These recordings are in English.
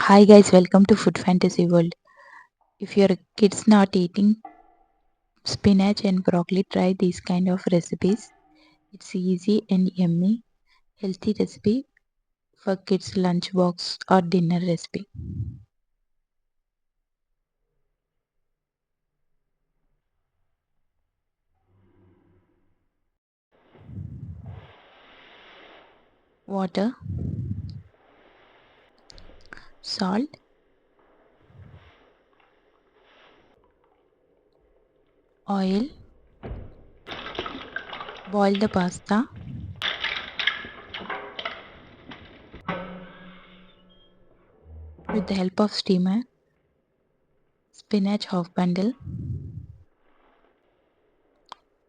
Hi guys, welcome to Food Fantasy World. If your kids not eating spinach and broccoli, try these kind of recipes. It's easy and yummy, healthy recipe for kids lunch box or dinner recipe. Water, salt, oil, boil the pasta with the help of steamer, spinach half bundle,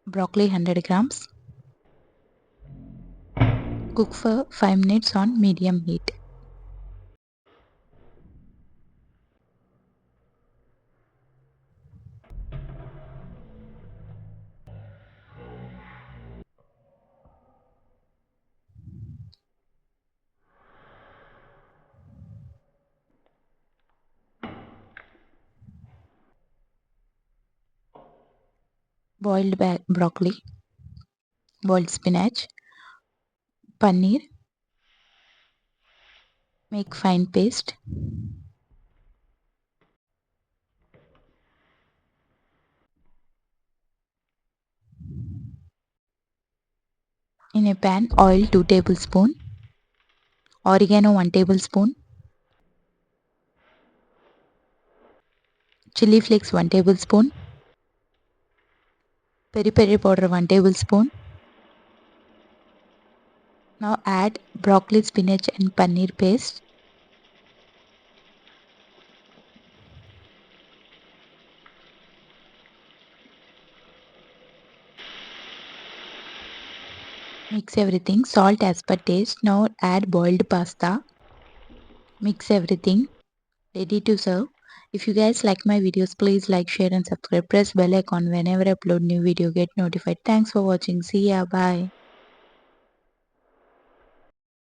broccoli 100 grams. Cook for 5 minutes on medium heat. Boiled broccoli, boiled spinach, paneer, make fine paste. In a pan, oil 2 tablespoon, oregano 1 tablespoon, chili flakes 1 tablespoon, peri peri powder 1 tablespoon. Now add broccoli, spinach and paneer paste. Mix everything, salt as per taste. Now add boiled pasta. Mix everything. Ready to serve. If you guys like my videos, please like, share and subscribe. Press bell icon whenever I upload new video, get notified. Thanks for watching. See ya. Bye.